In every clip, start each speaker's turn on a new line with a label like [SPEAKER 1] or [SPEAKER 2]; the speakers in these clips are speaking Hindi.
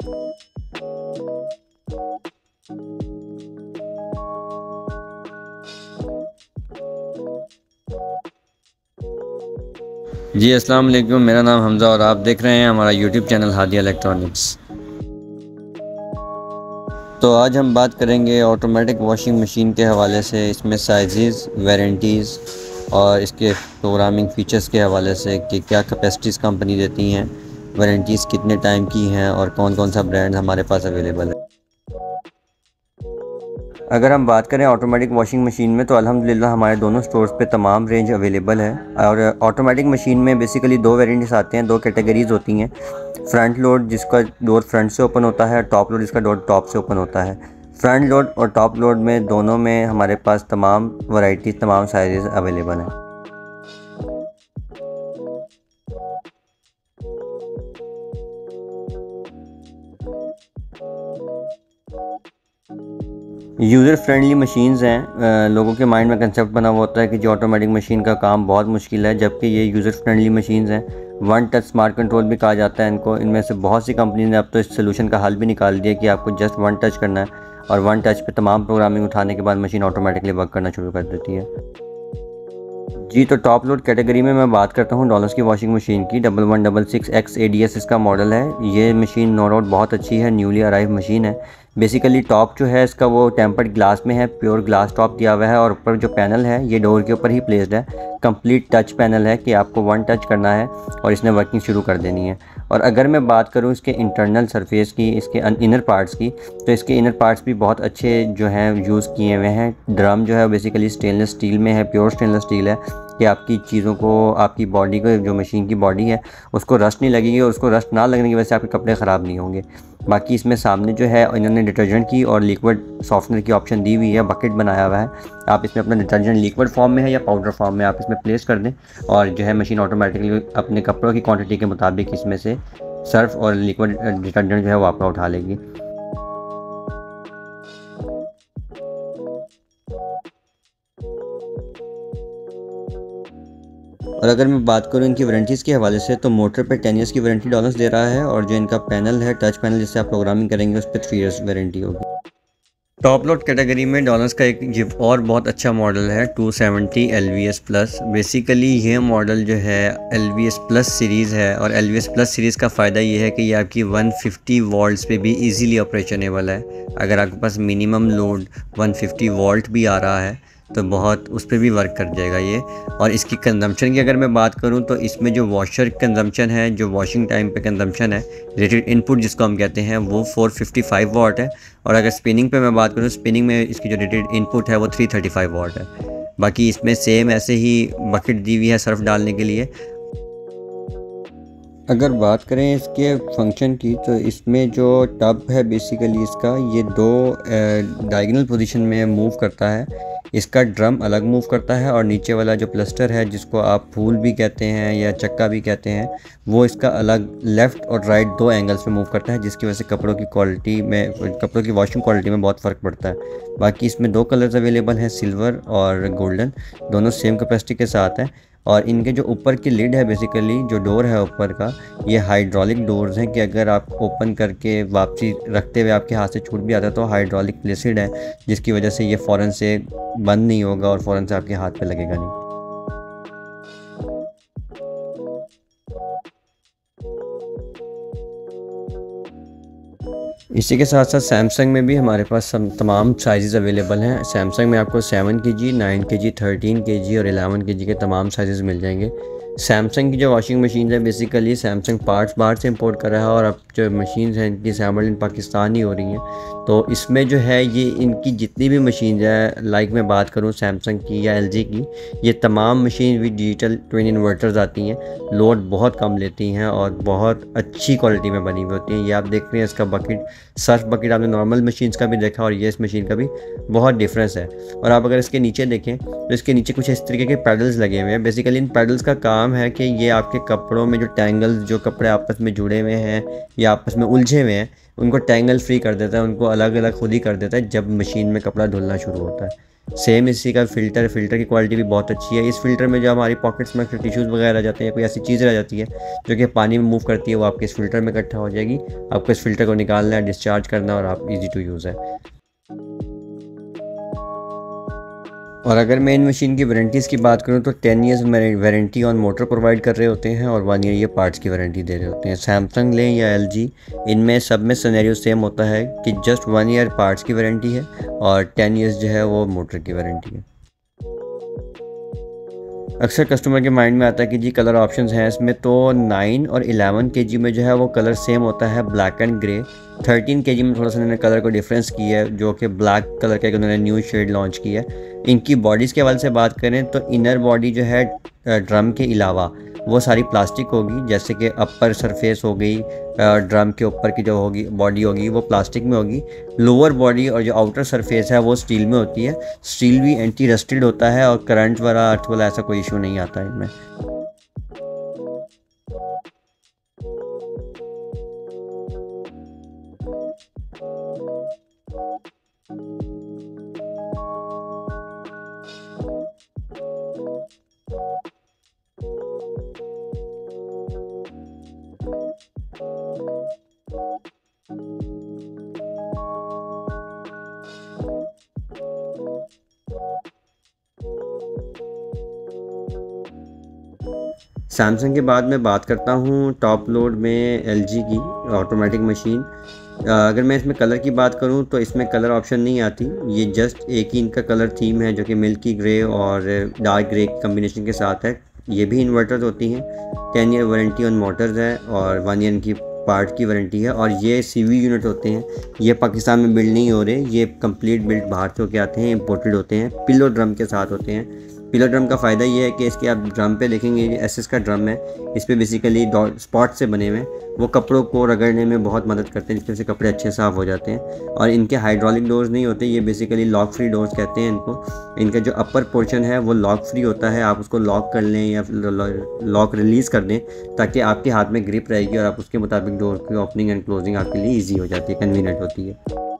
[SPEAKER 1] जी अस्सलाम वालेकुम, मेरा नाम हमज़ा और आप देख रहे हैं हमारा यूट्यूब चैनल हादिया इलेक्ट्रॉनिक्स। तो आज हम बात करेंगे ऑटोमेटिक वॉशिंग मशीन के हवाले से, इसमें साइज़, वारंटीज़ और इसके प्रोग्रामिंग फ़ीचर्स के हवाले से कि क्या कैपेसिटीज़ कंपनी देती हैं, वारंटीज़ कितने टाइम की हैं और कौन कौन सा ब्रांड हमारे पास अवेलेबल है। अगर हम बात करें ऑटोमेटिक वॉशिंग मशीन में, तो अल्हम्दुलिल्लाह हमारे दोनों स्टोर्स पे तमाम रेंज अवेलेबल है। और ऑटोमेटिक मशीन में बेसिकली दो वेरिएंट्स आते हैं, दो कैटेगरीज़ होती हैं। फ्रंट लोड जिसका डोर फ्रंट से ओपन होता है, टॉप लोड जिसका डोर टॉप से ओपन होता है। फ्रंट लोड और टॉप लोड में दोनों में हमारे पास तमाम वैरायटीज़, तमाम साइज़ अवेलेबल हैं। यूज़र फ्रेंडली मशीन्स हैं। लोगों के माइंड में कंसेप्ट बना हुआ होता है कि जो ऑटोमेटिक मशीन का काम बहुत मुश्किल है, जबकि ये यूज़र फ्रेंडली मशीन्स हैं। वन टच स्मार्ट कंट्रोल भी कहा जाता है इनको। इनमें से बहुत सी कंपनी ने अब तो इस सोल्यूशन का हल भी निकाल दिया कि आपको जस्ट वन टच करना है और वन टच पे तमाम प्रोग्रामिंग उठाने के बाद मशीन ऑटोमेटिकली वर्क करना शुरू कर देती है। जी, तो टॉप लोड कैटेगरी में मैं बात करता हूँ डॉलर्स की वॉशिंग मशीन की। 1166X ADS इसका मॉडल है। ये मशीन नो डाउट बहुत अच्छी है, न्यूली अराइव मशीन है। बेसिकली टॉप जो है इसका वो टेम्पर्ड ग्लास में है, प्योर ग्लास टॉप दिया हुआ है और ऊपर जो पैनल है ये डोर के ऊपर ही प्लेस्ड है। कंप्लीट टच पैनल है कि आपको वन टच करना है और इसने वर्किंग शुरू कर देनी है। और अगर मैं बात करूँ इसके इंटरनल सरफेस की, इसके इनर पार्ट्स की, तो इसके इनर पार्ट्स भी बहुत अच्छे जो हैं यूज़ किए हुए हैं। ड्रम जो है बेसिकली स्टेनलेस स्टील में है, प्योर स्टेनलेस स्टील है कि आपकी चीज़ों को, आपकी बॉडी को, जो मशीन की बॉडी है उसको रस्ट नहीं लगेगी और उसको रस्ट ना लगने की वजह से आपके कपड़े ख़राब नहीं होंगे। बाकी इसमें सामने जो है इन्होंने डिटर्जेंट की और लिक्विड सॉफ्टनर की ऑप्शन दी हुई है, बकेट बनाया हुआ है। आप इसमें अपना डिटर्जेंट लिक्विड फॉर्म में है या पाउडर फॉर्म में आप इसमें प्लेस कर दें और जो है मशीन ऑटोमेटिकली अपने कपड़ों की क्वांटिटी के मुताबिक इसमें से सर्फ और लिक्विड डिटर्जेंट जो है वो आपका उठा लेगी। और अगर मैं बात करूँ इनकी वारंटीज़ के हवाले से, तो मोटर पे 10 ईयर्स की वारंटी डॉलर्स दे रहा है और जो इनका पैनल है, टच पैनल जिससे आप प्रोग्रामिंग करेंगे, उस पर 3 ईयर्स वारंटी होगी। टॉप लोड कैटेगरी में डॉलर्स का एक ये और बहुत अच्छा मॉडल है 270 LVS प्लस। बेसिकली ये मॉडल जो है LVS प्लस सीरीज़ है और LVS प्लस सीरीज़ का फ़ायदा ये है कि ये आपकी 150 वोल्ट्स पे भी इजीली ऑपरेशनेबल है। अगर आपके पास मिनिमम लोड 150 वोल्ट भी आ रहा है तो बहुत उस पर भी वर्क कर जाएगा ये। और इसकी कंजम्पशन की अगर मैं बात करूं तो इसमें जो वॉशर कंजम्पशन है, जो वॉशिंग टाइम पे कंजम्पशन है, रेटेड इनपुट जिसको हम कहते हैं, वो 455 वाट है। और अगर स्पिनिंग पे मैं बात करूं, स्पिनिंग में इसकी जो रेटेड इनपुट है वो 335 वाट है। बाकी इसमें सेम ऐसे ही बकेट दी हुई है सर्फ डालने के लिए। अगर बात करें इसके फंक्शन की, तो इसमें जो टब है बेसिकली इसका ये दो डायगोनल पोजीशन में मूव करता है। इसका ड्रम अलग मूव करता है और नीचे वाला जो प्लस्टर है जिसको आप फूल भी कहते हैं या चक्का भी कहते हैं, वो इसका अलग लेफ़्ट और राइट दो एंगल्स में मूव करता है, जिसकी वजह से कपड़ों की क्वालिटी में, कपड़ों की वॉशिंग क्वालिटी में बहुत फ़र्क पड़ता है। बाकी इसमें दो कलर्स अवेलेबल हैं, सिल्वर और गोल्डन, दोनों सेम कैपेसिटी के साथ हैं। और इनके जो ऊपर की लिड है, बेसिकली जो डोर है ऊपर का, ये हाइड्रोलिक डोर्स हैं कि अगर आप ओपन करके वापसी रखते हुए आपके हाथ से छूट भी आता है तो हाइड्रोलिक प्लेसिड है, जिसकी वजह से ये फ़ौरन से बंद नहीं होगा और फ़ौरन से आपके हाथ पे लगेगा नहीं। इसी के साथ साथ सैमसंग में भी हमारे पास तमाम साइज़ अवेलेबल हैं। सैमसंग में आपको 7 kg, 9 kg, 13 kg और 11 kg के तमाम साइज़ मिल जाएंगे। सैमसंग की जो वॉशिंग मशीन है बेसिकली सैमसंग पार्ट्स बाहर से इंपोर्ट कर रहा है और अब जो मशीन हैं इनकी असेंबल इन पाकिस्तान ही हो रही हैं। तो इसमें जो है ये इनकी जितनी भी मशीन है, लाइक मैं बात करूँ सैमसंग की या LG की, ये तमाम मशीन भी डिजिटल ट्विन इन्वर्टर्स आती हैं, लोड बहुत कम लेती हैं और बहुत अच्छी क्वालिटी में बनी हुई होती हैं। ये आप देख रहे हैं इसका बकेट, सर्फ बकेट आपने नॉर्मल मशीन्स का भी देखा और ये इस मशीन का भी बहुत डिफरेंस है। और आप अगर इसके नीचे देखें तो इसके नीचे कुछ इस तरीके के पैडल्स लगे हुए हैं। बेसिकली इन पैडल्स का काम है कि ये आपके कपड़ों में जो टैंगल्स, जो कपड़े आपस में जुड़े हुए हैं या आपस में उलझे हुए हैं, उनको टैंगल फ्री कर देता है, उनको अलग अलग खुद ही कर देता है जब मशीन में कपड़ा धुलना शुरू होता है। सेम इसी का फ़िल्टर की क्वालिटी भी बहुत अच्छी है। इस फ़िल्टर में जो हमारी पॉकेट्स में टिश्यूज़ वगैरह रह जाते हैं, कोई ऐसी चीज़ रह जाती है जो कि पानी में मूव करती है, वो आपके इस फ़िल्टर में इकट्ठा हो जाएगी। आपको इस फ़िल्टर को निकालना है, डिस्चार्ज करना है और आप ईज़ी टू यूज़ है। और अगर मैं इन मशीन की वारंटीज़ की बात करूँ तो 10 years warranty on motor provide कर रहे होते हैं और 1 ईयर ये पार्ट्स की वारंटी दे रहे होते हैं। सैमसंग लें या एलजी, इनमें सब में सिनेरियो सेम होता है कि जस्ट 1 ईयर पार्ट्स की वारंटी है और 10 ईयर्स जो है वो मोटर की वारंटी है। अक्सर कस्टमर के माइंड में आता है कि जी कलर ऑप्शंस हैं इसमें, तो 9 और 11 केजी में जो है वो कलर सेम होता है, ब्लैक एंड ग्रे। 13 केजी में थोड़ा सा इन्होंने कलर को डिफरेंस किया है, जो कि ब्लैक कलर का उन्होंने न्यू शेड लॉन्च किया है। इनकी बॉडीज़ के हवाले से बात करें तो इनर बॉडी जो है ड्रम के अलावा वो सारी प्लास्टिक होगी, जैसे कि अपर सरफेस हो गई, ड्रम के ऊपर की जो होगी बॉडी होगी वो प्लास्टिक में होगी। लोअर बॉडी और जो आउटर सरफेस है वो स्टील में होती है। स्टील भी एंटी रस्टेड होता है और करंट वाला अर्थ वाला ऐसा कोई इशू नहीं आता इनमें। सैमसंग के बाद मैं बात करता हूँ टॉप लोड में एलजी की ऑटोमेटिक मशीन। अगर मैं इसमें कलर की बात करूँ तो इसमें कलर ऑप्शन नहीं आती, ये जस्ट एक ही इनका कलर थीम है जो कि मिल्की ग्रे और डार्क ग्रे कम्बिनेशन के साथ है। ये भी इन्वर्टर्स होती हैं, 10 ईयर वारंटी ऑन मोटर्स है और 1 ईयर की पार्ट की वारंटी है। और ये सीवी यूनिट होते हैं, ये पाकिस्तान में बिल्ड नहीं हो रहे, ये कंप्लीट बिल्ड बाहर से होके आते हैं, इंपोर्टेड होते हैं, पिलो ड्रम के साथ होते हैं। पिलो ड्रम का फ़ायदा ये है कि इसके आप ड्रम पे देखेंगे एसएस का ड्रम है, इस पर बेसिकली स्पॉट से बने हुए हैं, वो कपड़ों को रगड़ने में बहुत मदद करते हैं, जिसकी वजह से कपड़े अच्छे साफ़ हो जाते हैं। और इनके हाइड्रोलिक डोर्स नहीं होते, ये बेसिकली लॉक फ्री डोर्स कहते हैं इनको। इनका जो अपर पोर्शन है वो लॉक फ्री होता है, आप उसको लॉक कर लें या लॉक रिलीज़ कर दें ताकि आपके हाथ में ग्रिप रहेगी और आप उसके मुताबिक डोर की ओपनिंग एंड क्लोजिंग आपके लिए ईजी हो जाती है, कन्वीनियंट होती है।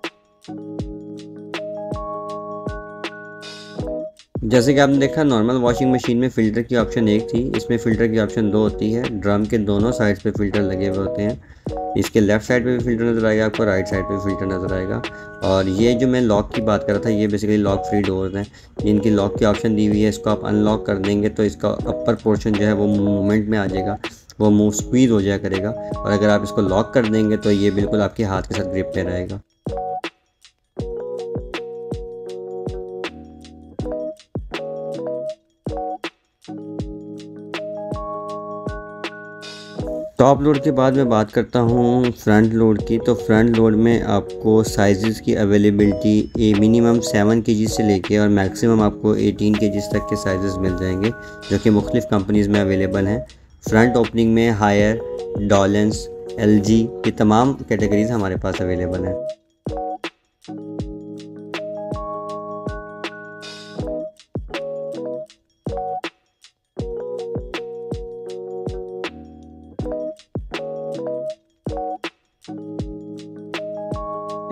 [SPEAKER 1] जैसे कि आपने देखा नॉर्मल वॉशिंग मशीन में फ़िल्टर की ऑप्शन एक थी, इसमें फ़िल्टर की ऑप्शन 2 होती है। ड्रम के दोनों साइड्स पे फ़िल्टर लगे हुए होते हैं, इसके लेफ़्ट साइड पे भी फ़िल्टर नज़र आएगा आपको, राइट साइड पे भी फ़िल्टर नज़र आएगा। और ये जो मैं लॉक की बात कर रहा था, ये बेसिकली लॉक फ्री डोर्स हैं, जिनकी लॉक की ऑप्शन दी हुई है। इसको आप अनलॉक कर देंगे तो इसका अपर पोर्शन जो है वो मूवमेंट में आ जाएगा, वो मूव स्क्वीज़ हो जाया करेगा। और अगर आप इसको लॉक कर देंगे तो ये बिल्कुल आपके हाथ के साथ ग्रिप पे रहेगा। टॉप लोड के बाद मैं बात करता हूँ फ्रंट लोड की। तो फ्रंट लोड में आपको साइज़ की अवेलेबिलिटी मिनिमम 7 केजी से लेके और मैक्सिमम आपको 18 केजी तक के साइज़ मिल जाएंगे, जो कि मुख्तलिफ़ कंपनीज़ में अवेलेबल हैं। फ्रंट ओपनिंग में हायर, डॉलेंस, एलजी, ये तमाम कैटेगरीज़ हमारे पास अवेलेबल हैं।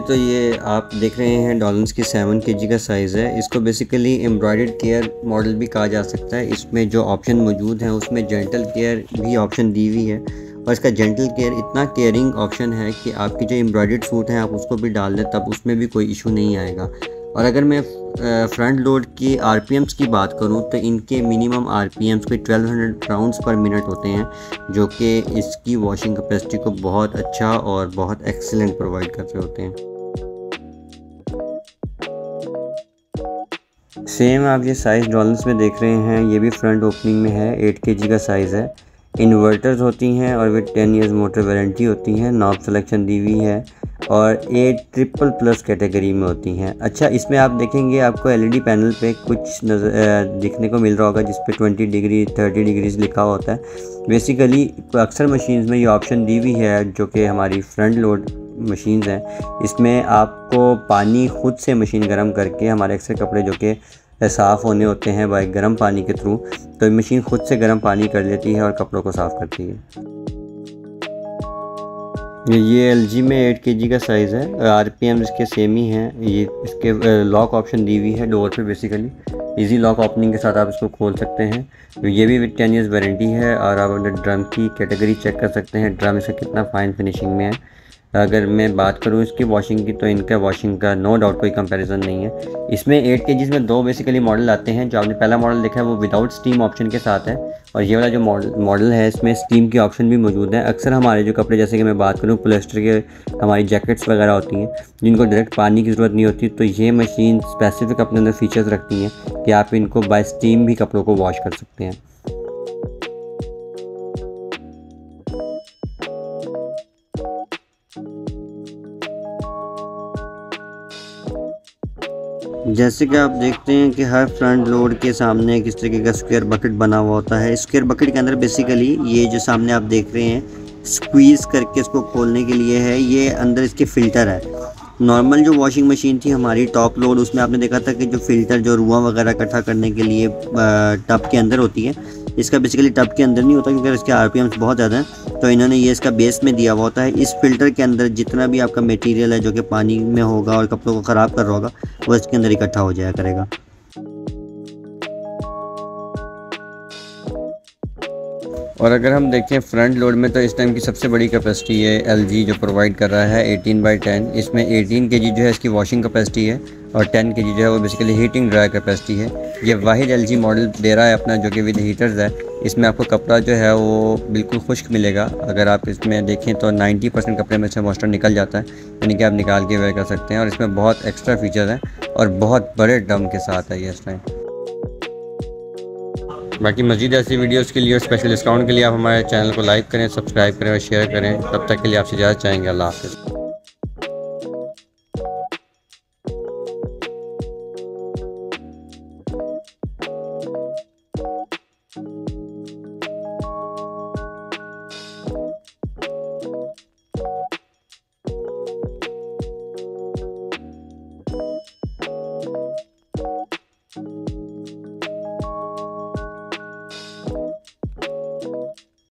[SPEAKER 1] तो ये आप देख रहे हैं डॉलेंस की 7 केजी का साइज़ है। इसको बेसिकली एम्ब्रॉयडर्ड केयर मॉडल भी कहा जा सकता है। इसमें जो ऑप्शन मौजूद हैं उसमें जेंटल केयर भी ऑप्शन दी हुई है, और इसका जेंटल केयर इतना केयरिंग ऑप्शन है कि आपकी जो एम्ब्रॉयडर्ड सूट हैं आप उसको भी डाल दें तब उसमें भी कोई इशू नहीं आएगा। और अगर मैं फ्रंट लोड की आरपीएम्स की बात करूं तो इनके मिनिमम आरपीएम्स कोई 1200 राउंड्स पर मिनट होते हैं, जो कि इसकी वॉशिंग कैपेसिटी को बहुत अच्छा और बहुत एक्सीलेंट प्रोवाइड कर रहे होते हैं। सेम आप ये साइज़ डॉलेंस में देख रहे हैं, ये भी फ्रंट ओपनिंग में है, 8 केजी का साइज़ है। इन्वर्टर्स होती हैं और विद 10 ईयर्स मोटर वारंटी होती हैं, नॉब सिलेक्शन दी हुई है और 8 ट्रिपल प्लस कैटेगरी में होती हैं। अच्छा, इसमें आप देखेंगे आपको एलईडी पैनल पे कुछ दिखने को मिल रहा होगा जिस पे 20 डिग्री 30 डिग्रीज लिखा होता है। बेसिकली अक्सर मशीन्स में ये ऑप्शन दी हुई है, जो कि हमारी फ्रंट लोड मशीन्स हैं। इसमें आपको पानी खुद से मशीन गर्म करके, हमारे अक्सर कपड़े जो कि साफ़ होने होते हैं बाय गर्म पानी के थ्रू, तो मशीन खुद से गर्म पानी कर लेती है और कपड़ों को साफ़ करती है। ये LG में 8 kg का साइज़ है। RPM इसके सेम ही हैं। ये इसके लॉक ऑप्शन दी हुई है डोर पे। बेसिकली इजी लॉक ओपनिंग के साथ आप इसको खोल सकते हैं। तो ये भी विद 10 ईयर्स वारंटी है। और आप अपने ड्रम की कैटेगरी चेक कर सकते हैं, ड्रम इसका कितना फाइन फिनिशिंग में है। अगर मैं बात करूँ इसकी वॉशिंग की, तो इनका वॉशिंग का नो डाउट कोई कंपैरिजन नहीं है। इसमें 8 kg में दो बेसिकली मॉडल आते हैं। जो आपने पहला मॉडल देखा है वो विदाउट स्टीम ऑप्शन के साथ है, और ये वाला जो मॉडल है इसमें स्टीम की ऑप्शन भी मौजूद है। अक्सर हमारे जो कपड़े, जैसे कि मैं बात करूँ पॉलिएस्टर के, हमारी जैकेट्स वगैरह होती हैं जिनको डायरेक्ट पानी की ज़रूरत नहीं होती, तो ये मशीन स्पेसिफिक अपने अंदर फीचर्स रखती हैं कि आप इनको बाय स्टीम भी कपड़ों को वॉश कर सकते हैं। जैसे कि आप देखते हैं कि हर फ्रंट लोड के सामने किस तरीके का स्क्वायर बकेट बना हुआ होता है। स्क्वायर बकेट के अंदर बेसिकली ये जो सामने आप देख रहे हैं स्क्वीज़ करके इसको खोलने के लिए है। ये अंदर इसके फ़िल्टर है। नॉर्मल जो वॉशिंग मशीन थी हमारी टॉप लोड, उसमें आपने देखा था कि जो फ़िल्टर जो रुआं वगैरह इकट्ठा करने के लिए टब के अंदर होती है, इसका बेसिकली टब के अंदर नहीं होता क्योंकि इसके RPMs बहुत ज़्यादा हैं। तो इन्होंने ये इसका बेस में दिया हुआ होता है। इस फ़िल्टर के अंदर जितना भी आपका मटेरियल है जो कि पानी में होगा और कपड़ों को ख़राब कर रहा होगा, वो इसके अंदर इकट्ठा हो जाया करेगा। और अगर हम देखें फ्रंट लोड में, तो इस टाइम की सबसे बड़ी कैपेसिटी है LG जो प्रोवाइड कर रहा है 18/10। इसमें 18 kg जो है इसकी वॉशिंग कैपेसिटी है, और 10 kg जो है वो बेसिकली हीटिंग ड्राई कैपेसिटी है। ये वाहिद LG मॉडल दे रहा है अपना जो कि विद हीटर्स है। इसमें आपको कपड़ा जो है वो बिल्कुल खुश्क मिलेगा। अगर आप इसमें देखें तो 90% कपड़े में से मॉइस्चर निकल जाता है, यानी कि आप निकाल के वेयर कर सकते हैं। और इसमें बहुत एक्स्ट्रा फीचर हैं और बहुत बड़े ड्रम के साथ है ये इस टाइम। बाकी मज़ीद ऐसी वीडियोस के लिए और स्पेशल डिस्काउंट के लिए आप हमारे चैनल को लाइक करें, सब्सक्राइब करें और शेयर करें। तब तक के लिए आपसे इजाज़त चाहेंगे। अल्लाह हाफ़िज़।